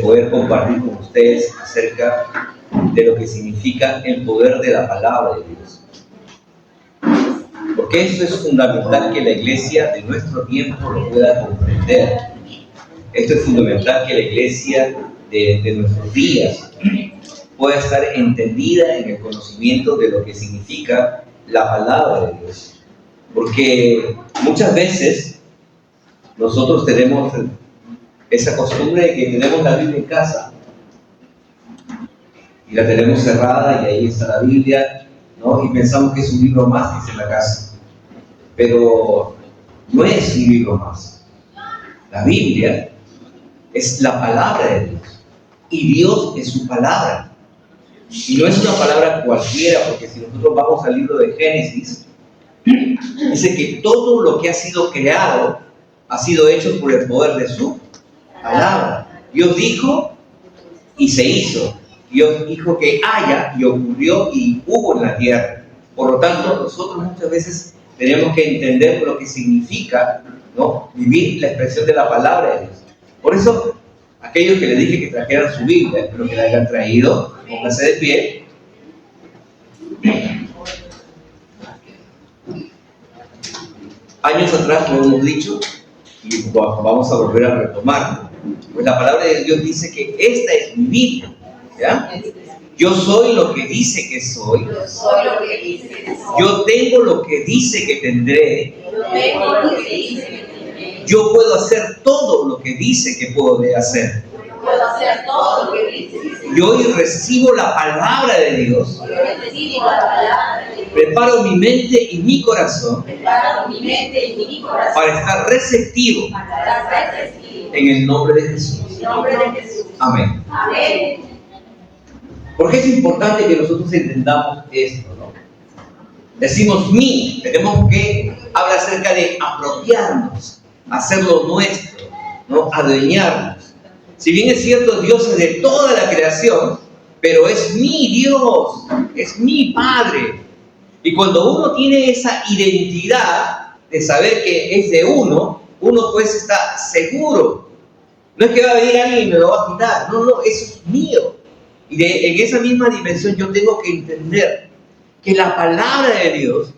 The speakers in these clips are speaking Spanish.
poder compartir con ustedes acerca de lo que significa el poder de la palabra de Dios. Porque eso es fundamental que la iglesia de nuestro tiempo lo pueda comprender. Esto es fundamental que la iglesia de nuestros días pueda estar entendida en el conocimiento de lo que significa la palabra de Dios. Porque muchas veces nosotros tenemos esa costumbre de que tenemos la Biblia en casa y la tenemos cerrada y ahí está la Biblia, ¿no? Y pensamos que es un libro más que está en la casa. Pero no es un libro más. La Biblia es la palabra de Dios. Y Dios es su palabra. Y no es una palabra cualquiera, porque si nosotros vamos al libro de Génesis, dice que todo lo que ha sido creado ha sido hecho por el poder de su palabra. Dios dijo y se hizo. Dios dijo que haya y ocurrió y hubo en la tierra. Por lo tanto, nosotros muchas veces tenemos que entender lo que significa, ¿no?, vivir la expresión de la palabra de Dios. Por eso, aquellos que les dije que trajeran su Biblia, espero que la hayan traído, pónganse de pie. Años atrás lo hemos dicho y vamos a volver a retomarlo. Pues la palabra de Dios dice que esta es mi Biblia, ¿ya? Yo soy lo que dice que soy. Yo soy lo que dice que soy. Yo tengo lo que dice que tendré. Yo tengo lo que dice que tendré. Yo puedo hacer todo lo que dice que puedo hacer. Yo puedo hacer todo lo que dice que soy. Yo hoy recibo la palabra de Dios. Yo recibo la palabra de Dios. Preparo mi mente y mi corazón Preparo mi mente y mi corazón para estar receptivo para estar receptivo. en el nombre de Jesús. En el nombre de Jesús. Amén. Amén. Porque es importante que nosotros entendamos esto, ¿no? Decimos mí, tenemos que hablar acerca de apropiarnos, hacerlo nuestro, ¿no? Adueñarnos. Si bien es cierto, Dios es de toda la creación, pero es mi Dios, es mi Padre. Y cuando uno tiene esa identidad de saber que es de uno pues está seguro. No es que va a venir alguien y me lo va a quitar, no, eso es mío. Y en esa misma dimensión yo tengo que entender que la palabra de Dios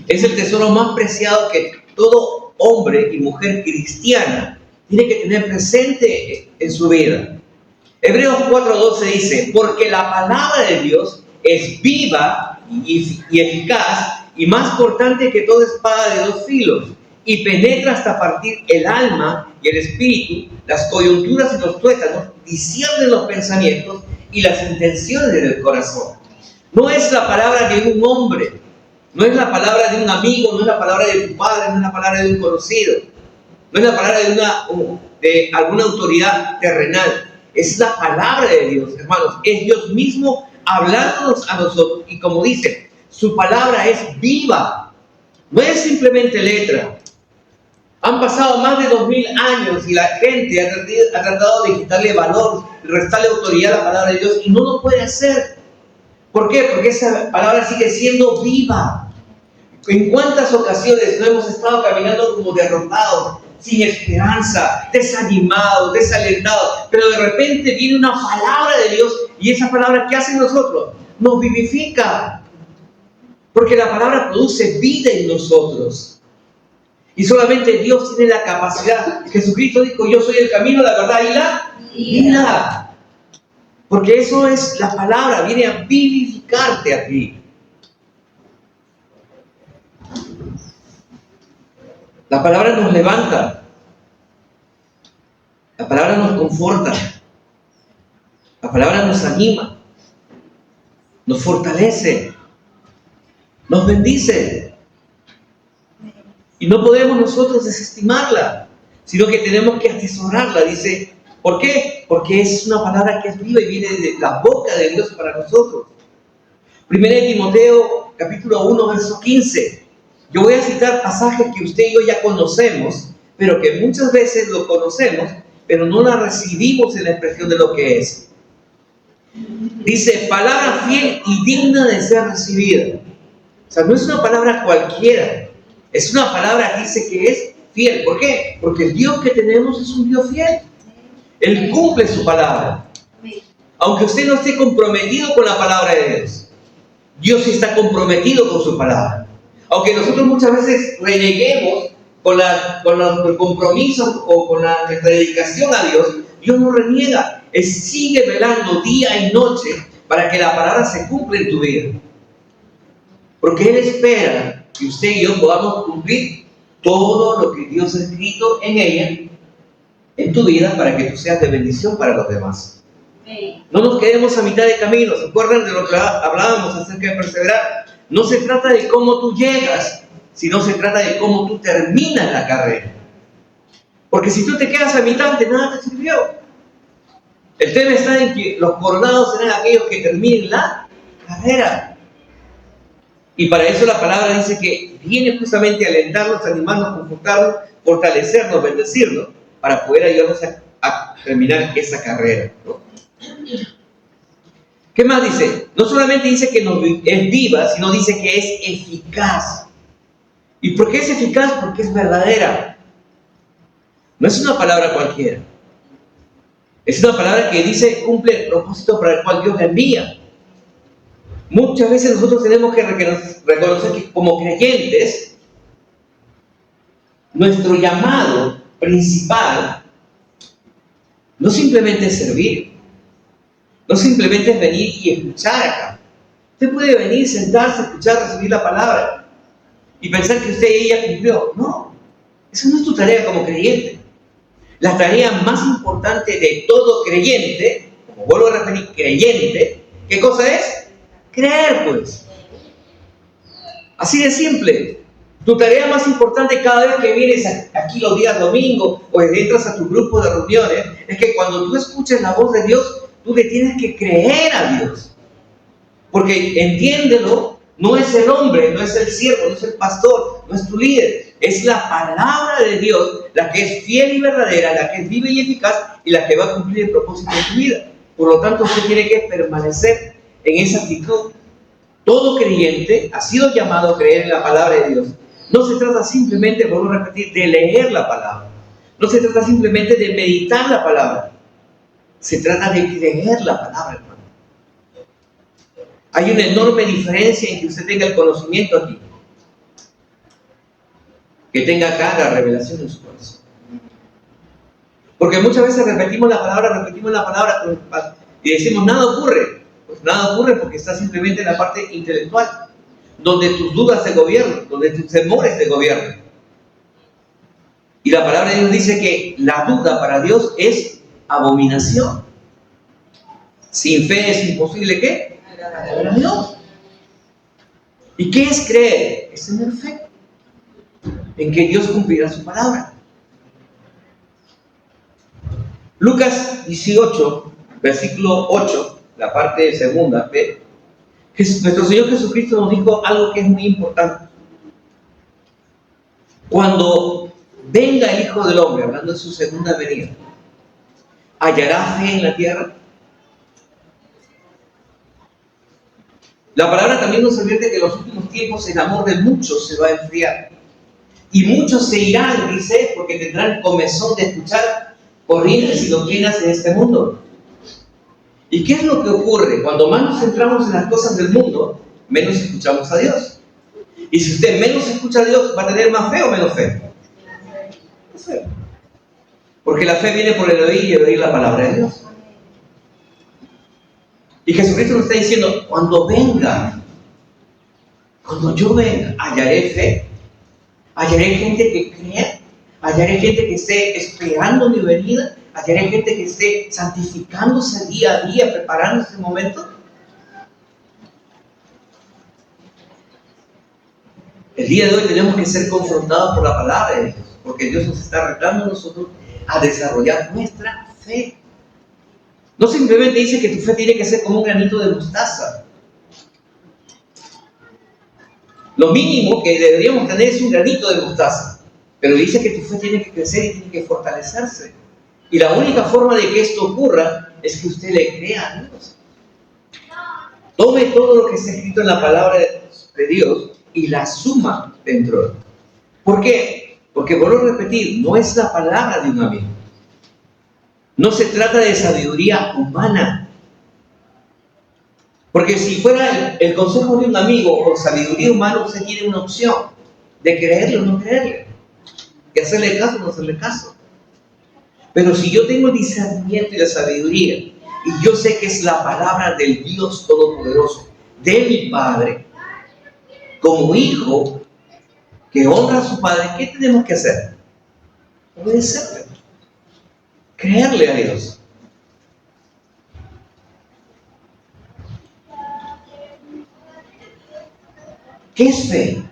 es el tesoro más preciado que todo hombre y mujer cristiana tiene que tener presente en su vida. Hebreos 4:12 dice, porque la palabra de Dios es viva y eficaz y más cortante que toda espada de dos filos y penetra hasta partir el alma y el espíritu, las coyunturas y los tuétanos, discierne los pensamientos y las intenciones del corazón. No es la palabra de un hombre, no es la palabra de un amigo, no es la palabra de tu padre, no es la palabra de un conocido, no es la palabra de alguna autoridad terrenal, es la palabra de Dios, hermanos, es Dios mismo hablándonos a nosotros. Y como dice, su palabra es viva, no es simplemente letra. Han pasado más de 2000 años y la gente ha tratado de quitarle valor, restarle autoridad a la palabra de Dios y no lo puede hacer. ¿Por qué? Porque esa palabra sigue siendo viva. ¿En cuántas ocasiones no hemos estado caminando como derrotados, sin esperanza, desanimados, desalentados? Pero de repente viene una palabra de Dios y esa palabra, ¿qué hace en nosotros? Nos vivifica. Porque la palabra produce vida en nosotros. Y solamente Dios tiene la capacidad. Jesucristo dijo, yo soy el camino, la verdad y la vida. Porque eso es la palabra, viene a vivificarte a ti. La palabra nos levanta. La palabra nos conforta. La palabra nos anima. Nos fortalece. Nos bendice. Y no podemos nosotros desestimarla, sino que tenemos que atesorarla. Dice, ¿por qué? Porque es una palabra que es viva y viene de la boca de Dios para nosotros. 1 Timoteo, capítulo 1, verso 15. Yo voy a citar pasajes que usted y yo ya conocemos, pero que muchas veces lo conocemos, pero no la recibimos en la expresión de lo que es. Dice, palabra fiel y digna de ser recibida. O sea, no es una palabra cualquiera. Es una palabra que dice que es fiel. ¿Por qué? Porque el Dios que tenemos es un Dios fiel. Él cumple su palabra. Aunque usted no esté comprometido con la palabra de Dios, Dios está comprometido con su palabra. Aunque nosotros muchas veces reneguemos con el compromiso o con nuestra dedicación a Dios, Dios no reniega. Él sigue velando día y noche para que la palabra se cumpla en tu vida. Porque Él espera que usted y yo podamos cumplir todo lo que Dios ha escrito en ella, en tu vida, para que tú seas de bendición para los demás. No nos quedemos a mitad de camino. ¿Se acuerdan de lo que hablábamos acerca de perseverar? No se trata de cómo tú llegas, sino se trata de cómo tú terminas la carrera. Porque si tú te quedas a mitad, de nada te sirvió. El tema está en que los coronados serán aquellos que terminen la carrera. Y para eso la palabra dice que viene justamente a alentarnos, animarnos, confortarnos, fortalecernos, bendecirnos, para poder ayudarnos a terminar esa carrera, ¿no? ¿Qué más dice? No solamente dice que es viva, sino dice que es eficaz. ¿Y por qué es eficaz? Porque es verdadera. No es una palabra cualquiera. Es una palabra que dice, cumple el propósito para el cual Dios la envía. Muchas veces nosotros tenemos que reconocer que como creyentes, nuestro llamado principal no simplemente es servir. No simplemente es venir y escuchar acá. Usted puede venir, sentarse, escuchar, recibir la palabra y pensar que usted y ella cumplió. No, esa no es tu tarea como creyente. La tarea más importante de todo creyente, como vuelvo a repetir, creyente, ¿qué cosa es? Creer, pues. Así de simple. Tu tarea más importante cada vez que vienes aquí los días domingos o entras a tu grupo de reuniones es que cuando tú escuches la voz de Dios, tú le tienes que creer a Dios. Porque entiéndelo, no es el hombre, no es el siervo, no es el pastor, no es tu líder. Es la palabra de Dios la que es fiel y verdadera, la que es viva y eficaz y la que va a cumplir el propósito de tu vida. Por lo tanto, usted tiene que permanecer en esa actitud. Todo creyente ha sido llamado a creer en la palabra de Dios. No se trata simplemente, vuelvo a repetir, de leer la palabra. No se trata simplemente de meditar la palabra. Se trata de creer la palabra, hermano. Hay una enorme diferencia en que usted tenga el conocimiento aquí, que tenga acá la revelación en su corazón. Porque muchas veces repetimos la palabra y decimos, nada ocurre. Pues nada ocurre porque está simplemente en la parte intelectual, donde tus dudas te gobiernan, donde tus temores te gobiernan. Y la palabra de Dios dice que la duda para Dios es abominación. Sin fe es imposible, ¿qué? Agradar a Dios. ¿Y qué es creer? Es tener fe en que Dios cumplirá su palabra. Lucas 18, versículo 8, la parte segunda, ¿ve? Nuestro Señor Jesucristo nos dijo algo que es muy importante. Cuando venga el Hijo del Hombre, hablando de su segunda venida, ¿hallará fe en la tierra? La palabra también nos advierte que en los últimos tiempos el amor de muchos se va a enfriar. Y muchos se irán, dice, porque tendrán comezón de escuchar corrientes y doctrinas en este mundo. ¿Y qué es lo que ocurre? Cuando más nos centramos en las cosas del mundo, menos escuchamos a Dios. Y si usted menos escucha a Dios, ¿va a tener más fe o menos fe? Más fe. Porque la fe viene por el oír y el oír la palabra de Dios. Y Jesucristo nos está diciendo, cuando yo venga, hallaré fe, hallaré gente que crea, hallaré gente que esté esperando mi venida, hallaré gente que esté santificándose día a día, preparando ese momento. El día de hoy tenemos que ser confrontados por la palabra de Dios, porque Dios nos está retando a nosotros a desarrollar nuestra fe. No simplemente dice que tu fe tiene que ser como un granito de mostaza. Lo mínimo que deberíamos tener es un granito de mostaza. Pero dice que tu fe tiene que crecer y tiene que fortalecerse. Y la única forma de que esto ocurra es que usted le crea a Dios. Tome todo lo que está escrito en la palabra de Dios y la suma dentro de él. ¿Por qué? Porque vuelvo a repetir, no es la palabra de un amigo. No se trata de sabiduría humana. Porque si fuera el consejo de un amigo o sabiduría humana, usted tiene una opción de creerle o no creerle, de hacerle caso o no hacerle caso. Pero si yo tengo el discernimiento y la sabiduría, y yo sé que es la palabra del Dios Todopoderoso, de mi Padre, como hijo que honra a su Padre, ¿qué tenemos que hacer? Obedecerle, creerle a Dios. ¿Qué es fe?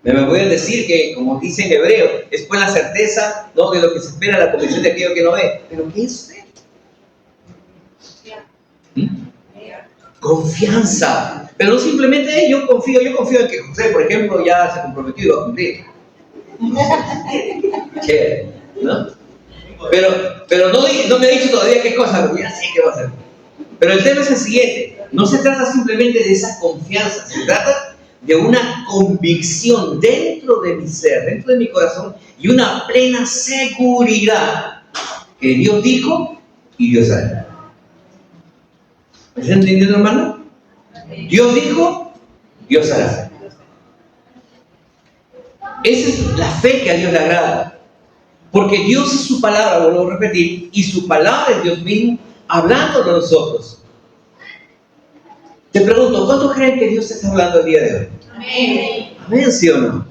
Me voy a decir que, como dice en hebreo, es pues la certeza, ¿no?, de lo que se espera, la convicción de aquello que no ve. ¿Pero qué es fe? Confianza. Pero no simplemente yo confío en que José, por ejemplo, ya se comprometió y va a cumplir. Chévere, ¿no? Pero no me ha dicho todavía qué cosa, pero ya sé qué va a hacer. Pero el tema es el siguiente. No se trata simplemente de esa confianza, se trata de una convicción dentro de mi ser, dentro de mi corazón, y una plena seguridad que Dios dijo y Dios hará. ¿Me está entendiendo, hermano? Dios dijo, Dios hará. Esa es la fe que a Dios le agrada. Porque Dios es su palabra, vuelvo a repetir, y su palabra es Dios mismo hablando a nosotros. Te pregunto, ¿cuántos creen que Dios está hablando el día de hoy? Amén. Amén, ¿sí o no?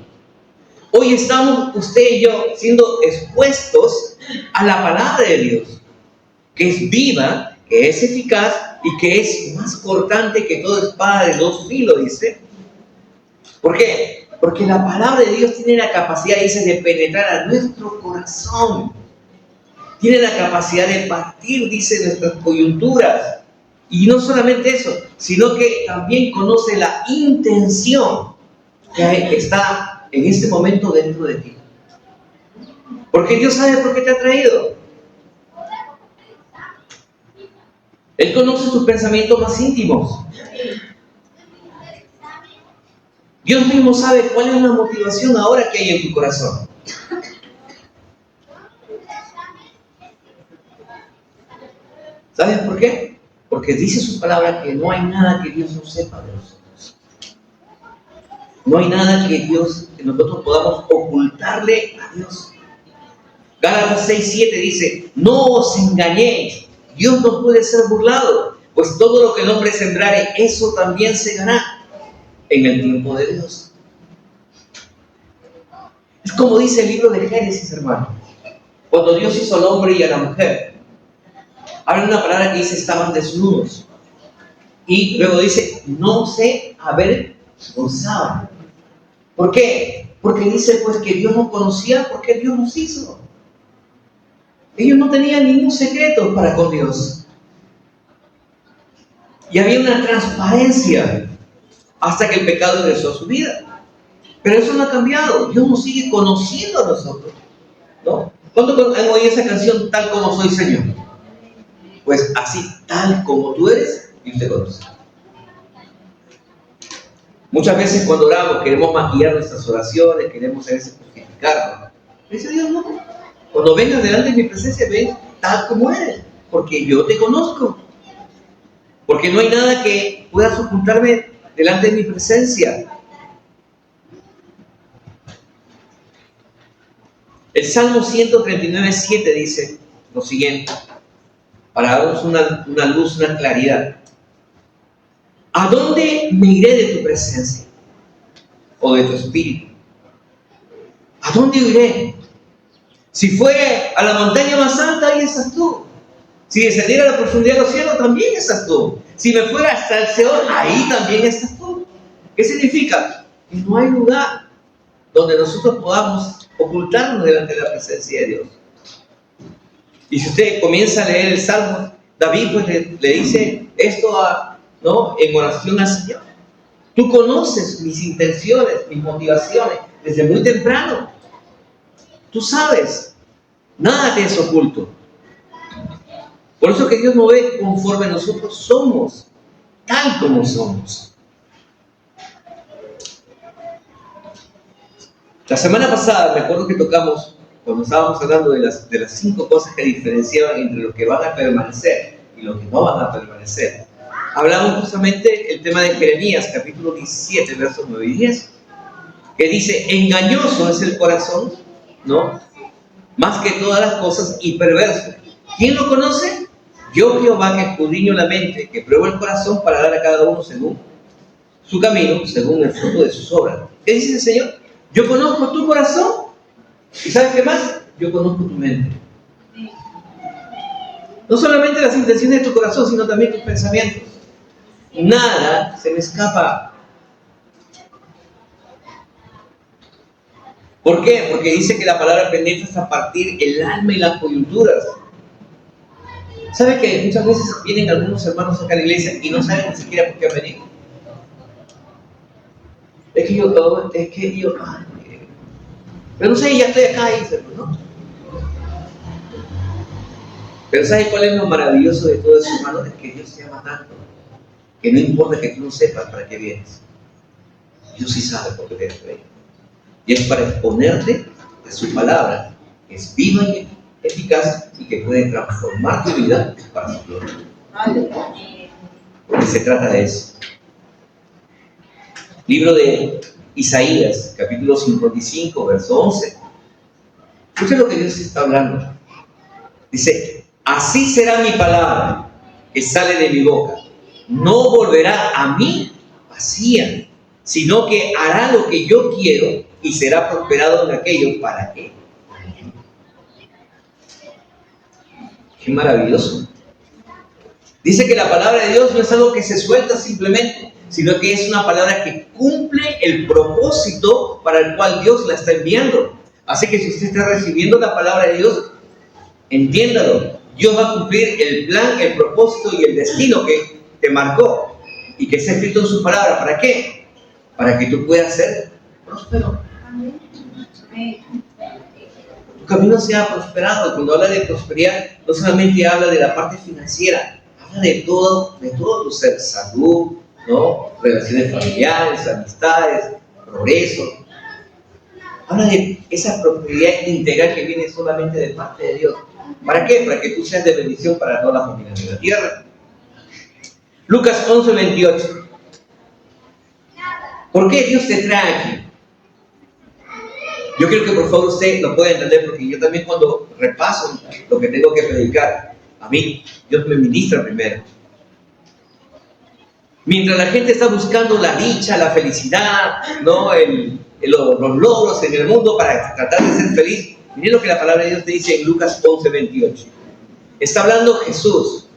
Hoy estamos usted y yo siendo expuestos a la palabra de Dios, que es viva, que es eficaz y que es más cortante que toda espada de dos filos, dice. ¿Por qué? Porque la palabra de Dios tiene la capacidad, dice, de penetrar a nuestro corazón. Tiene la capacidad de partir, dice, nuestras coyunturas. Y no solamente eso, sino que también conoce la intención que está en este momento dentro de ti. Porque Dios sabe por qué te ha traído. Él conoce tus pensamientos más íntimos. Dios mismo sabe cuál es la motivación ahora que hay en tu corazón. ¿Sabes por qué? Porque dice su palabra que no hay nada que Dios no sepa de nosotros. No hay nada que nosotros podamos ocultarle a Dios. Gálatas 6:7 dice, no os engañéis, Dios no puede ser burlado, pues todo lo que el hombre sembrare, eso también segará en el tiempo de Dios. Es como dice el libro de Génesis, hermano. Cuando Dios hizo al hombre y a la mujer, habla una palabra que dice estaban desnudos. Y luego dice, no se avergonzaban. ¿Por qué? Porque dice pues que Dios nos conocía porque Dios nos hizo. Ellos no tenían ningún secreto para con Dios. Y había una transparencia hasta que el pecado ingresó a su vida. Pero eso no ha cambiado. Dios nos sigue conociendo a nosotros, ¿no? ¿Cuándo han oído esa canción, Tal como soy, Señor? Pues así, tal como tú eres, Dios te conoce. Muchas veces cuando oramos queremos maquillar nuestras oraciones, queremos a veces justificarnos. Dice Dios, no. Cuando vengas delante de mi presencia, ven tal como eres, porque yo te conozco. Porque no hay nada que puedas ocultarme delante de mi presencia. El Salmo 139:7 dice lo siguiente, para darnos una luz, una claridad. ¿A dónde me iré de tu presencia? ¿O de tu espíritu? ¿A dónde iré? Si fuere a la montaña más alta, ahí estás tú. Si descendiera a la profundidad de los cielos, también estás tú. Si me fuera hasta el Seol, ahí también estás tú. ¿Qué significa? Que no hay lugar donde nosotros podamos ocultarnos delante de la presencia de Dios. Y si usted comienza a leer el Salmo, David pues le dice esto en oración al Señor. Tú conoces mis intenciones, mis motivaciones desde muy temprano. Tú sabes, nada te es oculto. Por eso que Dios nos ve conforme nosotros somos, tal como somos. La semana pasada recuerdo que tocamos cuando estábamos hablando de las 5 cosas que diferenciaban entre los que van a permanecer y los que no van a permanecer, hablamos justamente el tema de Jeremías, capítulo 17, versos 9 y 10, que dice: engañoso es el corazón, ¿no?, más que todas las cosas, y perverso. ¿Quién lo conoce? Yo, Jehová, que escudriño la mente, que pruebo el corazón para dar a cada uno según su camino, según el fruto de sus obras. ¿Qué dice el Señor? Yo conozco tu corazón, y ¿sabes qué más? Yo conozco tu mente. No solamente las intenciones de tu corazón, sino también tus pensamientos. Nada se me escapa. ¿Por qué? Porque dice que la palabra penetra hasta partir el alma y las coyunturas. ¿Sabe que muchas veces vienen algunos hermanos acá a la iglesia y no saben ni siquiera por qué han venido? Es que yo, pero no sé, ya estoy acá, dice, ¿no? Pero ¿sabes cuál es lo maravilloso de todo eso, hermano? Es que Dios te ama tanto, que no importa que tú no sepas para qué vienes. Dios sí sabe por qué vienes. Y es para exponerte de su palabra, que es viva y eficaz y que puede transformar tu vida para su gloria. Porque se trata de eso. Libro de Isaías, capítulo 55, verso 11. Escuchen lo que Dios está hablando. Dice: así será mi palabra que sale de mi boca. No volverá a mí vacía, sino que hará lo que yo quiero y será prosperado en aquello para qué. Qué maravilloso. Dice que la palabra de Dios no es algo que se suelta simplemente, sino que es una palabra que cumple el propósito para el cual Dios la está enviando. Así que si usted está recibiendo la palabra de Dios, entiéndalo. Dios va a cumplir el plan, el propósito y el destino que te marcó y que está escrito en su palabra. ¿Para qué? Para que tú puedas ser próspero. Tu camino sea prosperado. Cuando habla de prosperidad, no solamente habla de la parte financiera, habla de todo tu ser: salud, ¿no?, relaciones familiares, amistades, progreso. Habla de esa prosperidad integral que viene solamente de parte de Dios. ¿Para qué? Para que tú seas de bendición para todas las familias de la tierra. Lucas 11, 28. ¿Por qué Dios te trae aquí? Yo quiero que por favor usted lo pueda entender, porque yo también, cuando repaso lo que tengo que predicar, a mí Dios me ministra primero. Mientras la gente está buscando la dicha, la felicidad, ¿no?, los logros en el mundo para tratar de ser feliz, miren lo que la palabra de Dios te dice en Lucas 11, 28. Está hablando Jesús,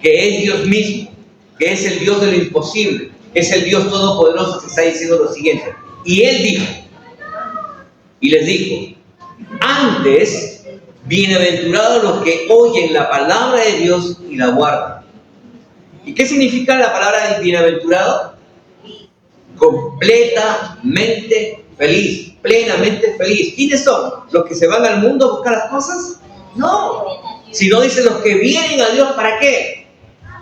que es Dios mismo, que es el Dios de lo imposible, que es el Dios todopoderoso, que está diciendo lo siguiente. Y Él dijo, y les dijo: antes, bienaventurados los que oyen la palabra de Dios y la guardan. ¿Y qué significa la palabra bienaventurado? Completamente feliz, plenamente feliz. ¿Quiénes son? ¿Los que se van al mundo a buscar las cosas? No. Sino dice los que vienen a Dios, ¿para qué?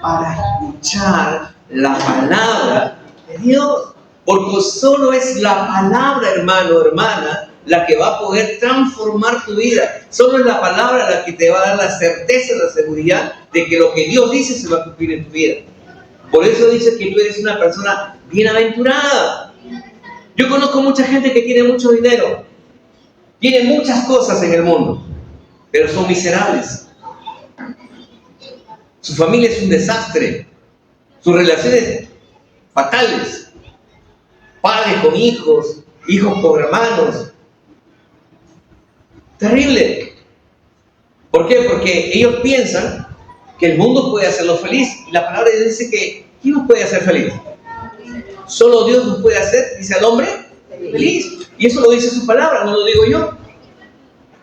Para escuchar la palabra de Dios. Porque solo es la palabra, hermano, hermana, la que va a poder transformar tu vida. Solo es la palabra la que te va a dar la certeza, la seguridad de que lo que Dios dice se va a cumplir en tu vida. Por eso dice que tú eres una persona bienaventurada. Yo conozco mucha gente que tiene mucho dinero, tiene muchas cosas en el mundo, pero son miserables. Su familia es un desastre, sus relaciones fatales, padres con hijos, hijos con hermanos. Terrible. ¿Por qué? Porque ellos piensan que el mundo puede hacerlos feliz. Y la palabra de Dios dice que ¿quién nos puede hacer feliz? Solo Dios nos puede hacer, dice al hombre, feliz. Y eso lo dice su palabra, no lo digo yo.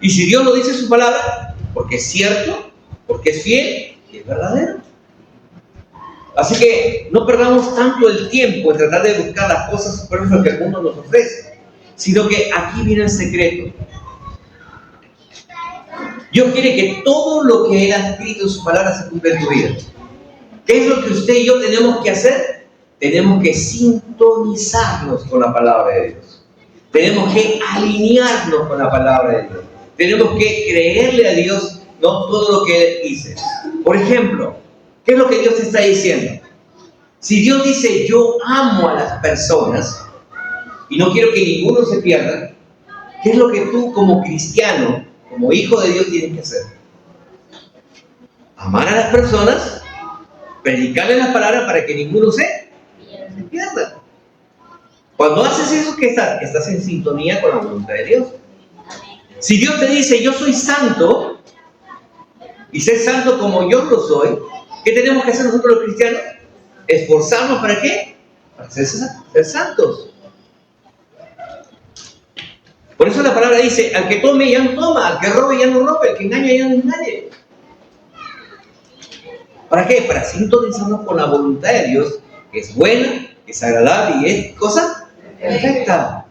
Y si Dios lo dice en su palabra, porque es cierto, porque es fiel y es verdadero. Así que no perdamos tanto el tiempo en tratar de buscar las cosas superfluas que el mundo nos ofrece, sino que aquí viene el secreto. Dios quiere que todo lo que Él ha escrito en su palabra se cumpla en tu vida. ¿Qué es lo que usted y yo tenemos que hacer? Tenemos que sintonizarnos con la palabra de Dios. Tenemos que alinearnos con la palabra de Dios. tenemos que creerle a Dios, ¿no?, todo lo que Él dice. Por ejemplo, ¿qué es lo que Dios te está diciendo? Si Dios dice, yo amo a las personas y no quiero que ninguno se pierda, ¿qué es lo que tú como cristiano, como hijo de Dios, tienes que hacer? Amar a las personas, predicarles la palabra para que ninguno se pierda. Cuando haces eso, ¿qué estás? Estás en sintonía con la voluntad de Dios. Si Dios te dice, yo soy santo, y ser santo como yo lo soy, ¿qué tenemos que hacer nosotros los cristianos? Esforzarnos, ¿para qué? Para ser santos. Por eso la palabra dice, al que tome ya no toma, al que robe ya no robe, al que engañe ya no engañe. ¿Para qué? Para sintonizarnos con la voluntad de Dios, que es buena, que es agradable y es cosa perfecta.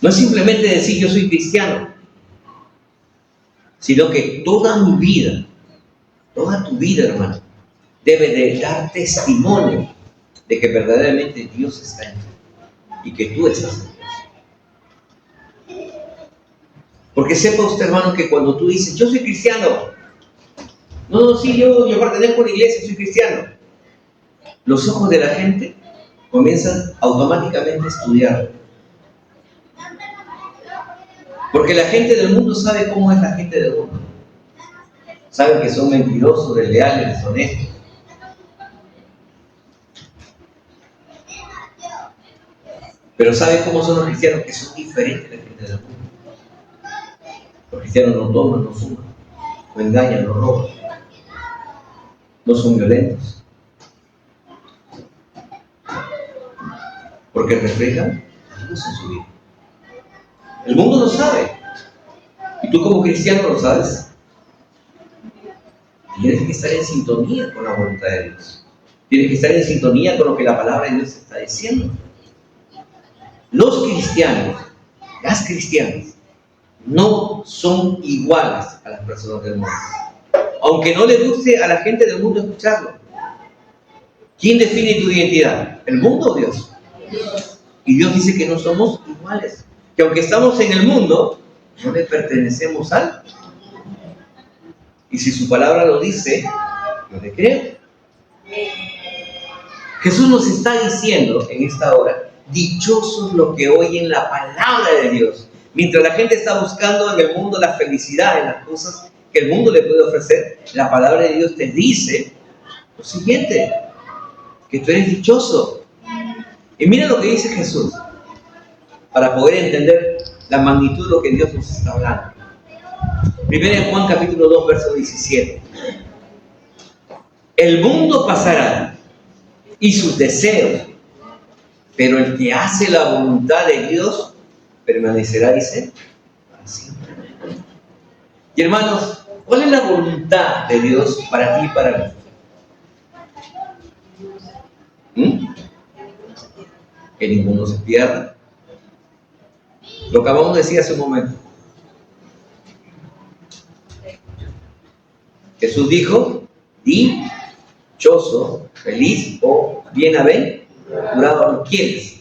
No es simplemente decir yo soy cristiano, sino que toda mi vida, toda tu vida, hermano, debe de dar testimonio de que verdaderamente Dios está en ti y que tú estás en Dios. Porque sepa usted, hermano, que cuando tú dices, yo soy cristiano, sí, yo pertenezco a la iglesia, soy cristiano, los ojos de la gente comienzan automáticamente a estudiar. Porque la gente del mundo sabe cómo es la gente del mundo. Saben que son mentirosos, desleales, deshonestos. Pero ¿sabe cómo son los cristianos? Que son diferentes de la gente del mundo. Los cristianos no toman, no fuman, no engañan, no roban, no son violentos. Porque reflejan a Dios en su vida. El mundo lo sabe. Y tú como cristiano lo sabes. Tienes que estar en sintonía con la voluntad de Dios. Tienes que estar en sintonía con lo que la palabra de Dios está diciendo. Los cristianos, las cristianas, no son iguales a las personas del mundo. Aunque no le guste a la gente del mundo escucharlo. ¿Quién define tu identidad? ¿El mundo o Dios? Y Dios dice que no somos iguales. Que aunque estamos en el mundo, no le pertenecemos al. Y si su palabra lo dice, yo le creo. Jesús nos está diciendo en esta hora, dichosos los que oyen la palabra de Dios. Mientras la gente está buscando en el mundo la felicidad, en las cosas que el mundo le puede ofrecer, la palabra de Dios te dice lo siguiente, que tú eres dichoso. Y mira lo que dice Jesús, para poder entender la magnitud de lo que Dios nos está hablando. Primero en Juan capítulo 2, verso 17. El mundo pasará y sus deseos, pero el que hace la voluntad de Dios permanecerá, dice, para siempre. Y hermanos, ¿cuál es la voluntad de Dios para ti y para mí? Que ninguno se pierda. Lo acabamos de decir hace un momento. Jesús dijo, dichoso, feliz o bienaventurado. ¿Quiénes?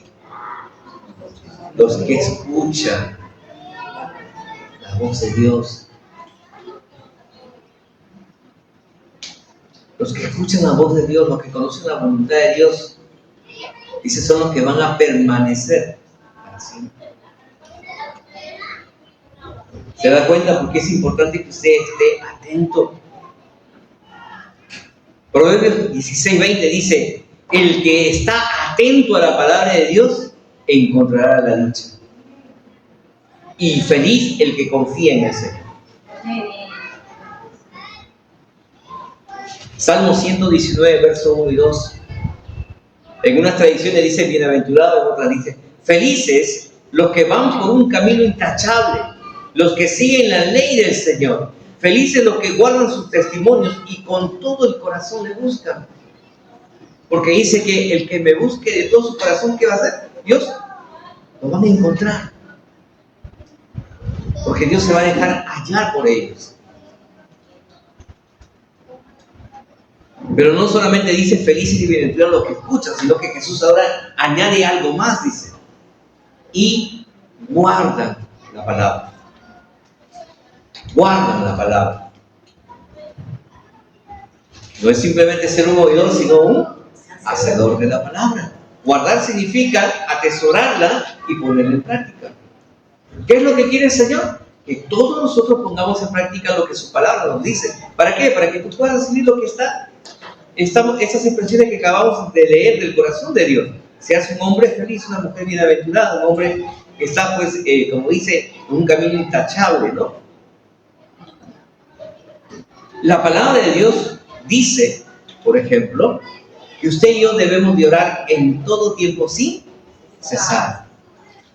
Los que escuchan la voz de Dios. Los que escuchan la voz de Dios, los que conocen la voluntad de Dios, dice, son los que van a permanecer para siempre. ¿Se da cuenta por qué es importante que usted esté atento? Proverbios 16:20 dice, el que está atento a la palabra de Dios encontrará la dicha. Y feliz el que confía en el Señor. Salmo 119, verso 1 y 2. En unas tradiciones dice bienaventurado, en otras dice felices los que van por un camino intachable, los que siguen la ley del Señor. Felices los que guardan sus testimonios y con todo el corazón le buscan. Porque dice que el que me busque de todo su corazón, ¿qué va a hacer? Dios lo van a encontrar. Porque Dios se va a dejar hallar por ellos. Pero no solamente dice felices y bienaventurados los que escuchan, sino que Jesús ahora añade algo más, dice. Y guardan la palabra. Guardan la palabra. No es simplemente ser un oidor, sino un hacedor de la palabra. Guardar significa atesorarla y ponerla en práctica. ¿Qué es lo que quiere el Señor? Que todos nosotros pongamos en práctica lo que su palabra nos dice. ¿Para qué? Para que tú puedas recibir lo que esas expresiones que acabamos de leer del corazón de Dios. Seas un hombre feliz, una mujer bienaventurada, un hombre que está, pues, como dice, en un camino intachable, ¿no? La palabra de Dios dice, por ejemplo, que usted y yo debemos de orar en todo tiempo sin cesar.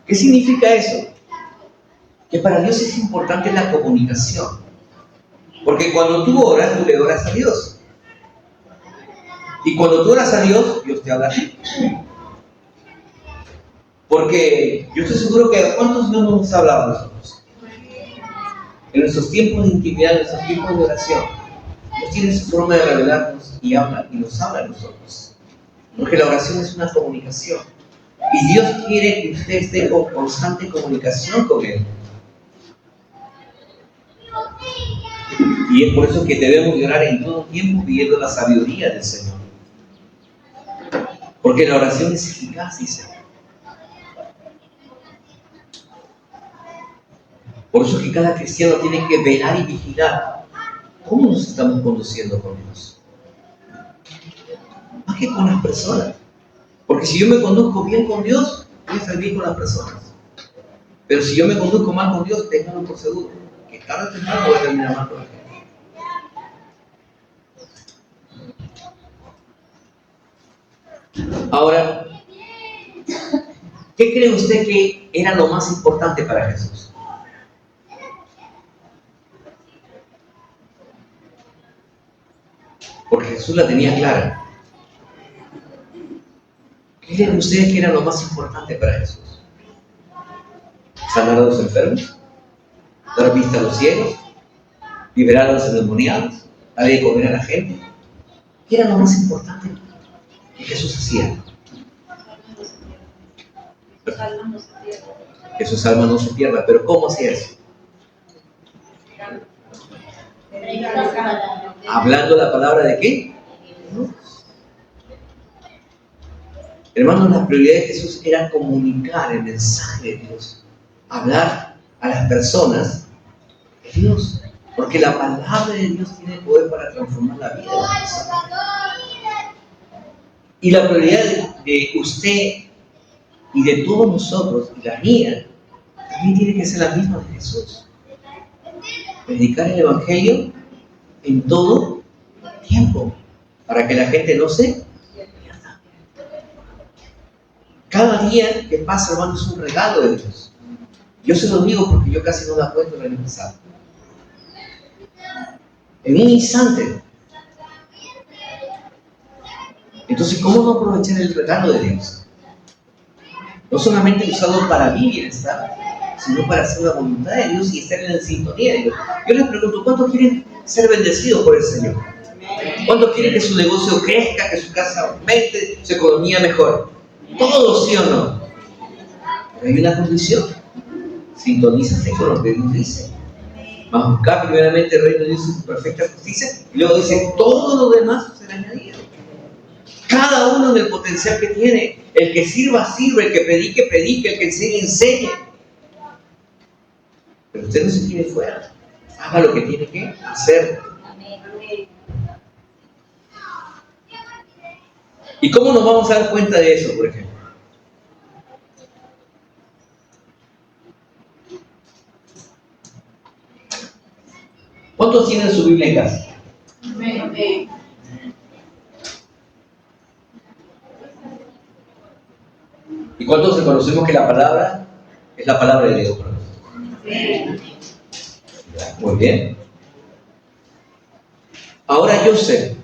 ¿Qué significa eso? Que para Dios es importante la comunicación. Porque cuando tú oras, tú le oras a Dios. Y cuando tú oras a Dios, Dios te habla a ti. Porque yo estoy seguro que ¿cuántos Dios nos ha hablado a nosotros? En nuestros tiempos de intimidad, en nuestros tiempos de oración, Dios tiene su forma de revelarnos y habla, y nos habla a nosotros. Porque la oración es una comunicación. Y Dios quiere que usted esté en constante comunicación con Él. Y es por eso que debemos de orar en todo tiempo pidiendo la sabiduría del Señor. Porque la oración es eficaz, dice. Por eso es que cada cristiano tiene que velar y vigilar cómo nos estamos conduciendo con Dios. Más que con las personas. Porque si yo me conduzco bien con Dios, voy a estar bien con las personas. Pero si yo me conduzco mal con Dios, ténganlo por seguro, que tarde o temprano voy a terminar mal con la gente. Ahora, ¿qué cree usted que era lo más importante para Jesús? Porque Jesús la tenía clara. ¿Qué creen ustedes que era lo más importante para Jesús? ¿Sanar a los enfermos? ¿Dar vista a los ciegos? ¿Liberar a los endemoniados? ¿Darle de comer a la gente? ¿Qué era lo más importante que Jesús hacía? Que sus almas no se pierdan. ¿Pero cómo hacía eso? ¿Hablando la palabra de qué? Hermanos, la prioridad de Jesús era comunicar el mensaje de Dios. Hablar a las personas de Dios. Porque la palabra de Dios tiene poder para transformar la vida de las personas. Y la prioridad de usted y de todos nosotros, y la mía, también tiene que ser la misma de Jesús. Predicar el Evangelio en todo tiempo, para que la gente no se pierda. Cada día que pasa, hermano, es un regalo de Dios. Yo se lo digo porque yo casi no la cuento el año pasado. En un instante. Entonces, ¿cómo no aprovechar el regalo de Dios? No solamente usarlo para mi bienestar, sino para hacer la voluntad de Dios y estar en la sintonía de Dios. Yo les pregunto, ¿cuántos quieren ser bendecidos por el Señor? ¿Cuántos quieren que su negocio crezca, que su casa aumente, su economía mejore? Todos, ¿sí o no? Pero hay una condición. Sintonízate con lo que Dios dice. Vas a buscar primeramente el reino de Dios y su perfecta justicia, y luego dice, todo lo demás será añadido. Cada uno en el potencial que tiene. El que sirva, sirve. El que predique, predique. El que enseñe, enseñe. Pero usted no se quede fuera. Haga lo que tiene que hacer. ¿Y cómo nos vamos a dar cuenta de eso, por ejemplo? ¿Cuántos tienen su Biblia en casa? ¿Y cuántos reconocemos que la palabra es la palabra de Dios para nosotros? Muy bien. Ahora yo sé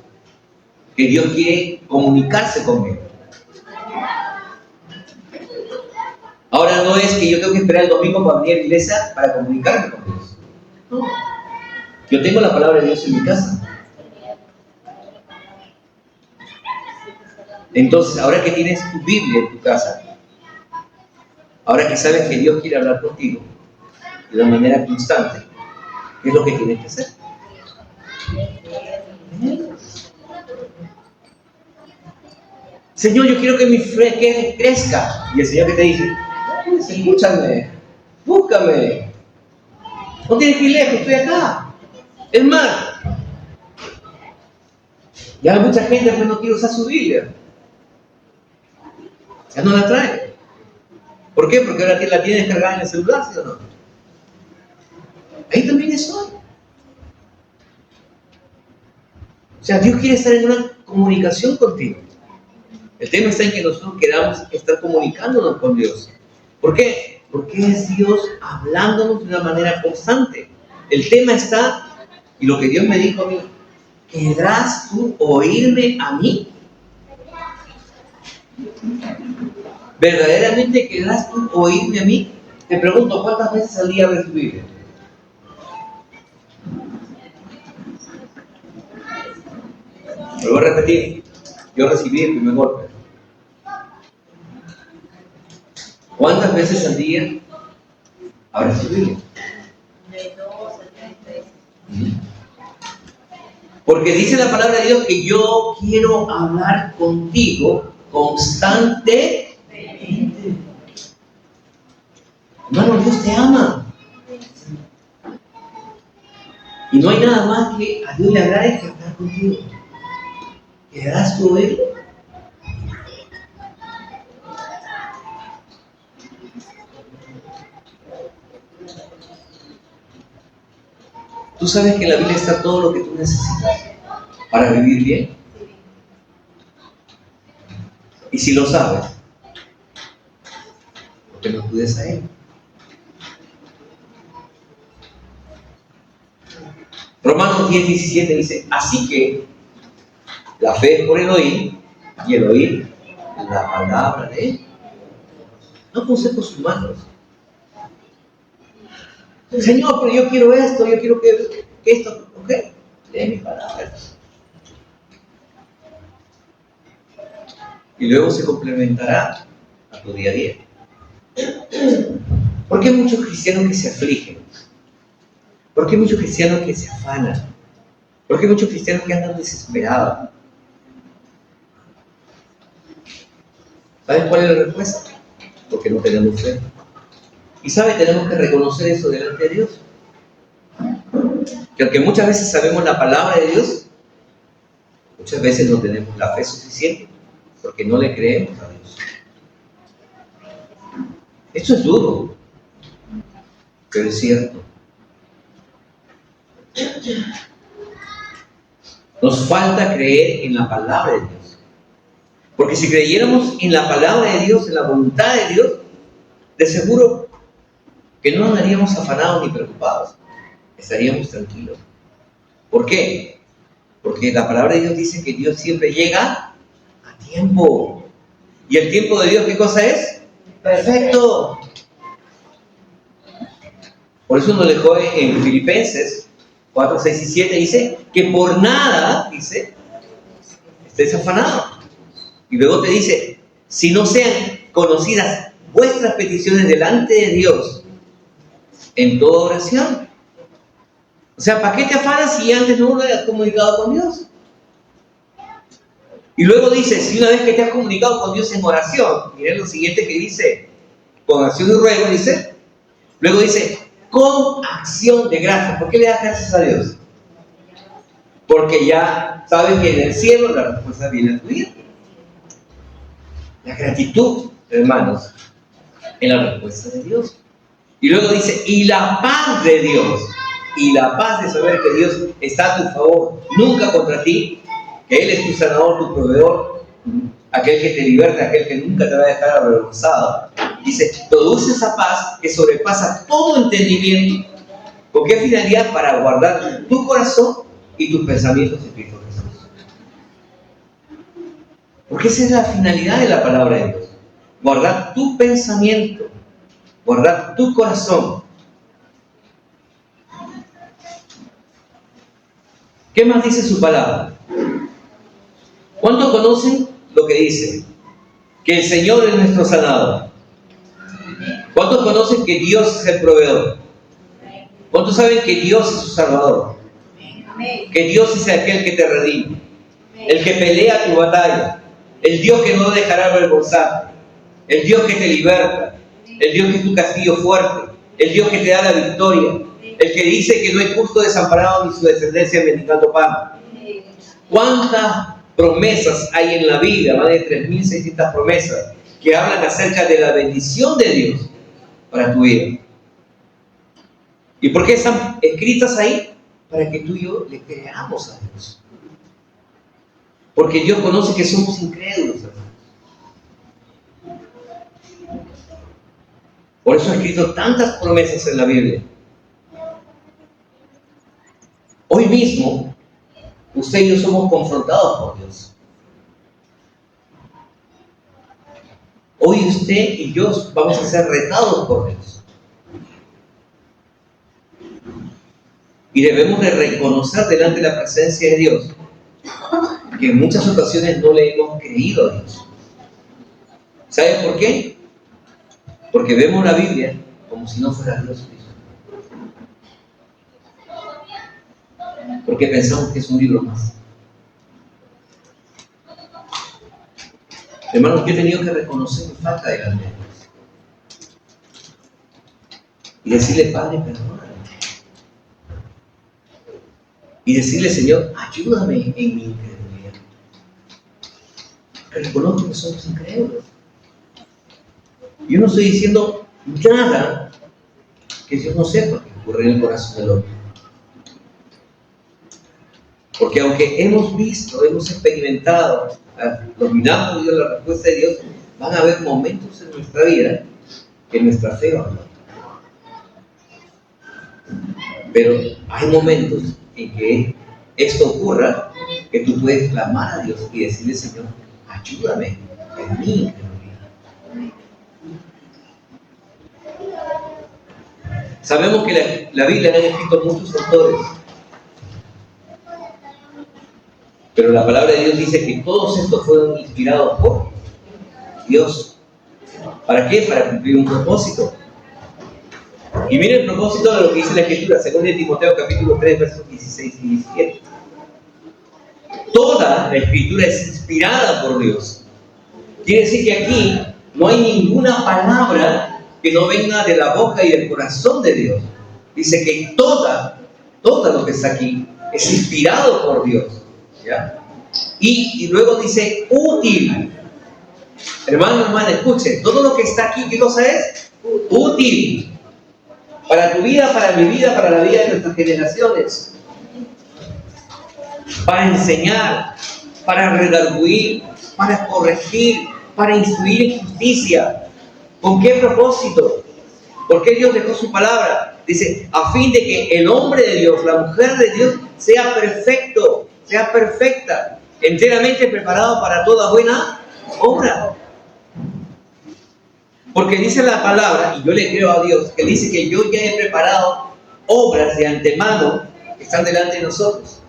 que Dios quiere comunicarse conmigo. Ahora no es que yo tengo que esperar el domingo para venir a la iglesia para comunicarme con Dios. No. Yo tengo la palabra de Dios en mi casa. Entonces, ahora que tienes tu Biblia en tu casa, Ahora que sabes que Dios quiere hablar contigo de una manera constante, ¿qué es lo que tienes que hacer? Señor, yo quiero que mi fe crezca. Y el Señor que te dice, pues, escúchame, búscame. No tienes que ir lejos, estoy acá. Es más, ya mucha gente pues no quiere usar su Biblia. Ya no la trae. ¿Por qué? Porque ahora la tiene descargada en el celular, ¿sí o no? Ahí también es hoy. O sea, Dios quiere estar en una comunicación contigo. El tema está en que nosotros queramos estar comunicándonos con Dios. ¿Por qué? Porque es Dios hablándonos de una manera constante. El tema está, y lo que Dios me dijo a mí, ¿querrás tú oírme a mí? ¿Verdaderamente querrás tú oírme a mí? Te pregunto, ¿cuántas veces al día abres tu Biblia? Lo voy a repetir. Yo recibí el primer golpe. ¿Cuántas veces al día abres tu Biblia? De 2 a 3 veces. Porque dice la palabra de Dios que yo quiero hablar contigo constantemente. Hermano, Dios te ama. Y no hay nada más que a Dios le agrade que hablar contigo. ¿Querrás tú oírlo? ¿Tú sabes que en la Biblia está todo lo que tú necesitas para vivir bien? Y si lo sabes, ¿por qué no acudes a Él? Romanos 10:17 dice, así que la fe es por el oír, y el oír la palabra de Él. No consejos humanos. Señor, pero yo quiero esto, yo quiero que esto, ¿ok? Lee mis palabras. Y luego se complementará a tu día a día. ¿Por qué hay muchos cristianos que se afligen? ¿Por qué hay muchos cristianos que se afanan? ¿Por qué hay muchos cristianos que andan desesperados? ¿Sabes cuál es la respuesta? Porque no tenemos fe. Y ¿sabe? Tenemos que reconocer eso delante de Dios. Que aunque muchas veces sabemos la palabra de Dios, muchas veces no tenemos la fe suficiente porque no le creemos a Dios. Esto es duro, pero es cierto. Nos falta creer en la palabra de Dios. Porque si creyéramos en la palabra de Dios, en la voluntad de Dios, de seguro que no andaríamos afanados ni preocupados, estaríamos tranquilos. ¿Por qué? Porque la palabra de Dios dice que Dios siempre llega a tiempo. ¿Y el tiempo de Dios qué cosa es? Perfecto. Por eso nos dejó en Filipenses 4, 6 y 7, dice que por nada, dice, estés afanado. Y luego te dice, si no sean conocidas vuestras peticiones delante de Dios, en toda oración. O sea, ¿para qué te afanas si antes no lo hayas comunicado con Dios? Y luego dice, si una vez que te has comunicado con Dios en oración, miren lo siguiente que dice, con acción y ruego, dice, luego dice, con acción de gracias. ¿Por qué le das gracias a Dios? Porque ya sabes que en el cielo la respuesta viene a tu vida. La gratitud, hermanos, en la respuesta de Dios. Y luego dice, y la paz de Dios, y la paz de saber que Dios está a tu favor, nunca contra ti, que Él es tu sanador, tu proveedor, aquel que te liberta, aquel que nunca te va a dejar avergonzado. Dice, produce esa paz que sobrepasa todo entendimiento. ¿Con qué finalidad? Para guardar tu corazón y tus pensamientos en Cristo Jesús. Porque esa es la finalidad de la palabra de Dios. Guardar tu pensamiento, guardar tu corazón. ¿Qué más dice su palabra? ¿Cuántos conocen lo que dice? Que el Señor es nuestro sanador. ¿Cuántos conocen que Dios es el proveedor? ¿Cuántos saben que Dios es su salvador? Que Dios es aquel que te redime, el que pelea tu batalla, el Dios que no dejará avergonzar, el Dios que te liberta, el Dios que es tu castillo fuerte, el Dios que te da la victoria, el que dice que no hay justo desamparado ni su descendencia mendigando pan. ¿Cuántas promesas hay en la Biblia? Más de 3.600 promesas que hablan acerca de la bendición de Dios para tu vida. ¿Y por qué están escritas ahí? Para que tú y yo le creamos a Dios. Porque Dios conoce que somos incrédulos, hermanos. Por eso ha escrito tantas promesas en la Biblia. Hoy mismo, usted y yo somos confrontados por Dios. Hoy usted y yo vamos a ser retados por Dios. Y debemos de reconocer delante de la presencia de Dios que en muchas ocasiones no le hemos creído a Dios. ¿Sabe por qué? Porque vemos la Biblia como si no fuera Dios mismo. Porque pensamos que es un libro más. Hermanos, yo he tenido que reconocer mi falta delante de Dios. Y decirle, Padre, perdóname. Y decirle, Señor, ayúdame en mi incredulidad. Que reconozco que somos incrédulos. Yo no estoy diciendo nada que Dios no sepa que ocurre en el corazón del hombre. Porque aunque hemos visto, hemos experimentado, los milagros de Dios, la respuesta de Dios, van a haber momentos en nuestra vida que nuestra fe va a hablar. Pero hay momentos en que esto ocurra, que tú puedes clamar a Dios y decirle, Señor, ayúdame en mi incredulidad. Sabemos que la Biblia la han escrito muchos autores, pero la palabra de Dios dice que todos estos fueron inspirados por Dios. ¿Para qué? Para cumplir un propósito. Y miren el propósito de lo que dice la Escritura, según de Timoteo capítulo 3, versos 16 y 17. Toda la Escritura es inspirada por Dios. Quiere decir que aquí no hay ninguna palabra que no venga de la boca y del corazón de Dios. Dice que todo lo que está aquí es inspirado por Dios. ¿Ya? Y luego dice útil. Hermano, hermana, escuchen, todo lo que está aquí, ¿qué cosa es? Útil. Para tu vida, para mi vida, para la vida de nuestras generaciones. Para enseñar, para redarguir, para corregir, para instruir en justicia. ¿Con qué propósito? ¿Por qué Dios dejó su palabra? Dice, a fin de que el hombre de Dios, la mujer de Dios, sea perfecto, sea perfecta, enteramente preparado para toda buena obra. Porque dice la palabra, y yo le creo a Dios, que dice que yo ya he preparado obras de antemano que están delante de nosotros.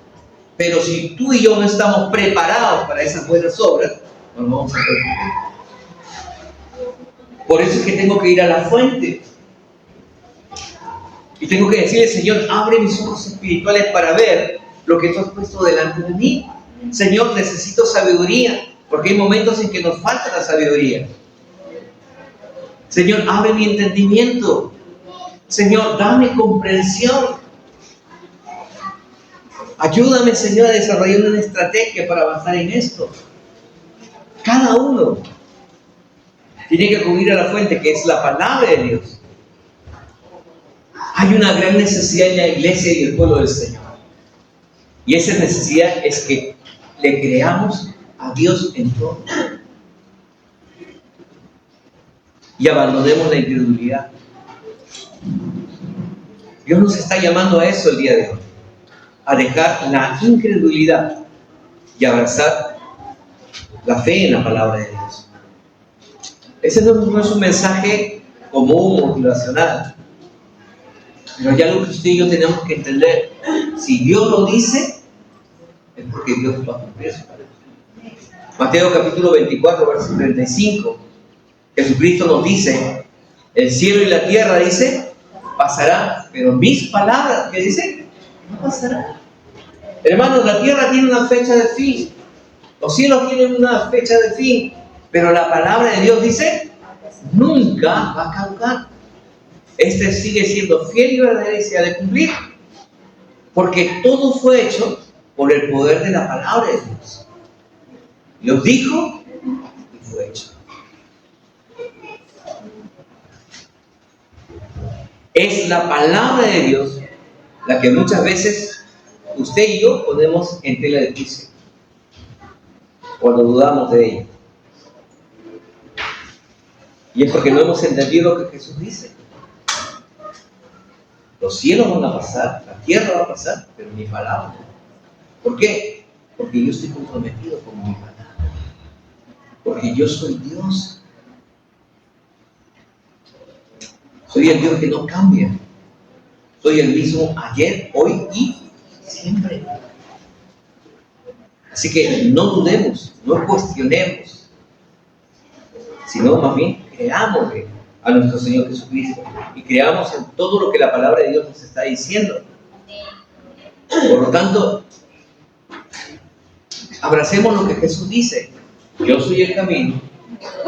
Pero si tú y yo no estamos preparados para esas buenas obras, no nos vamos a poder cumplir. Por eso es que tengo que ir a la fuente. Y tengo que decirle, Señor, abre mis ojos espirituales para ver lo que tú has puesto delante de mí. Señor, necesito sabiduría, porque hay momentos en que nos falta la sabiduría. Señor, abre mi entendimiento. Señor, dame comprensión. Ayúdame, Señor, a desarrollar una estrategia para avanzar en esto. Cada uno tiene que acudir a la fuente, que es la palabra de Dios. Hay una gran necesidad en la iglesia y el pueblo del Señor. Y esa necesidad es que le creamos a Dios en todo. Y abandonemos la incredulidad. Dios nos está llamando a eso el día de hoy. A dejar la incredulidad y abrazar la fe en la palabra de Dios. Ese no es un mensaje común, motivacional. Pero hay algo que usted y yo tenemos que entender. Si Dios lo dice, es porque Dios va a cumplir su palabra. Mateo capítulo 24, verso 35. Jesucristo nos dice El cielo y la tierra, dice, pasarán, pero mis palabras, ¿qué dice? No pasarán. Hermanos, la tierra tiene una fecha de fin. Los cielos tienen una fecha de fin. Pero la palabra de Dios dice, nunca va a caducar. Este sigue siendo fiel y verdadero y se ha de cumplir. Porque todo fue hecho por el poder de la palabra de Dios. Dios dijo y fue hecho. Es la palabra de Dios la que muchas veces usted y yo ponemos en tela de juicio cuando dudamos de ella. Y es porque no hemos entendido lo que Jesús dice. Los cielos van a pasar, la tierra va a pasar, pero mi palabra no. ¿Por qué? Porque yo estoy comprometido con mi palabra. Porque yo soy Dios. Soy el Dios que no cambia. Soy el mismo ayer, hoy y siempre. Así que no dudemos, no cuestionemos, sino más bien creámosle a nuestro Señor Jesucristo y creamos en todo lo que la palabra de Dios nos está diciendo. Por lo tanto, abracemos lo que Jesús dice. Yo soy el camino,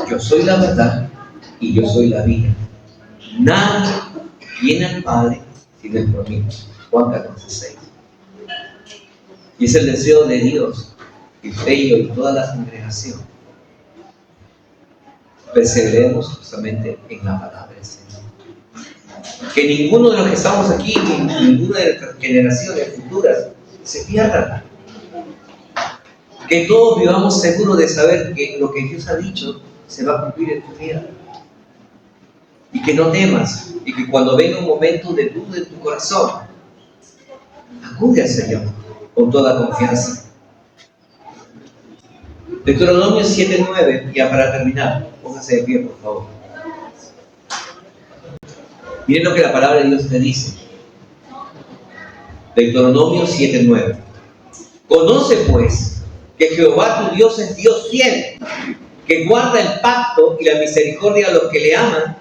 yo soy la verdad y yo soy la vida. Nadie viene al Padre sin el por mí. Juan 14:6. Y es el deseo de Dios que usted y yo y toda la congregación perseveremos justamente en la palabra del Señor. Que ninguno de los que estamos aquí, ni ninguna de nuestras generaciones futuras se pierda. Que todos vivamos seguros de saber que lo que Dios ha dicho se va a cumplir en tu vida. Y que no temas, y que cuando venga un momento de duda en tu corazón, acude al Señor con toda confianza. Deuteronomio 7:9, ya para terminar, póngase de pie, por favor. Miren lo que la palabra de Dios te dice. Deuteronomio 7:9. Conoce pues que Jehová tu Dios es Dios fiel, que guarda el pacto y la misericordia a los que le aman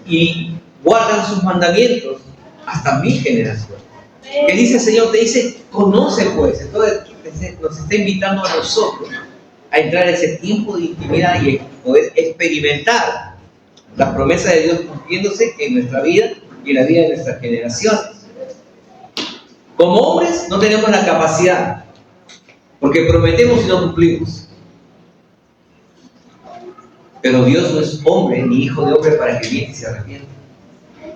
y guardan sus mandamientos hasta mi generación. ¿Qué dice el Señor? Te dice, conoce pues. Entonces nos está invitando a nosotros a entrar en ese tiempo de intimidad y poder experimentar las promesas de Dios cumpliéndose en nuestra vida y en la vida de nuestras generaciones. Como hombres no tenemos la capacidad, porque prometemos y no cumplimos. Pero Dios no es hombre ni hijo de hombre para que miente y se arrepienta.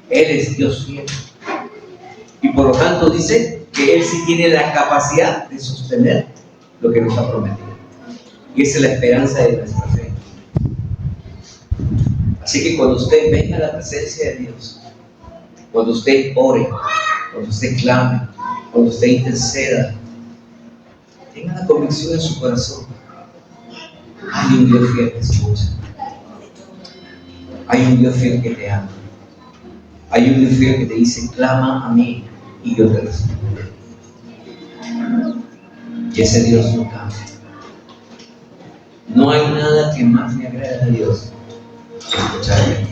Él es Dios fiel. Y por lo tanto dice que Él sí tiene la capacidad de sostener lo que nos ha prometido. Y esa es la esperanza de nuestra fe. Así que cuando usted venga a la presencia de Dios, cuando usted ore, cuando usted clame, cuando usted interceda, tenga la convicción en su corazón. Hay un Dios fiel que escucha. Hay un Dios fiel que te ama. Hay un Dios fiel que te dice, clama a mí y yo te responderé. Y ese Dios no cambia. No hay nada que más le agrade a Dios que escucharle.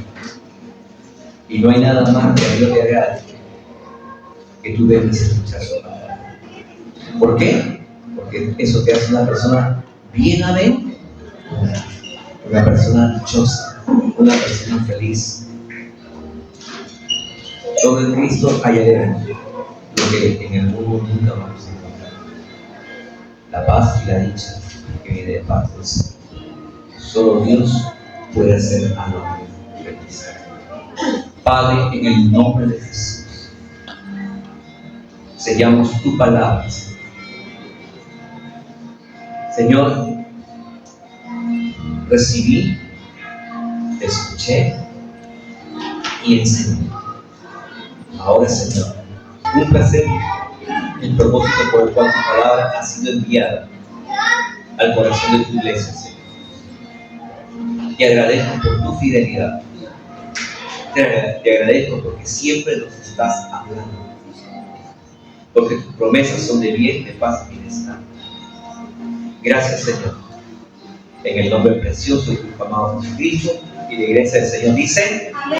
Y no hay nada más que a Dios le agrade que tú debes escuchar su palabra. ¿Por qué? Porque eso te hace una persona bienvenida, una persona dichosa, una persona feliz. Todo en Cristo hallaremos lo que en el mundo nunca vamos a encontrar. La paz y la dicha que viene de parte del Señor. Solo Dios puede hacer al hombre feliz. Padre, en el nombre de Jesús, sellamos tu palabra, Señor. Recibí, escuché y enseñé. Ahora, Señor, cúmplase el propósito por el cual tu palabra ha sido enviada al corazón de tu iglesia, Señor. Te agradezco por tu fidelidad. Te agradezco porque siempre nos estás hablando. Porque tus promesas son de bien, de paz y bienestar. Gracias, Señor. En el nombre precioso y tu amado Jesucristo y la iglesia del Señor dice...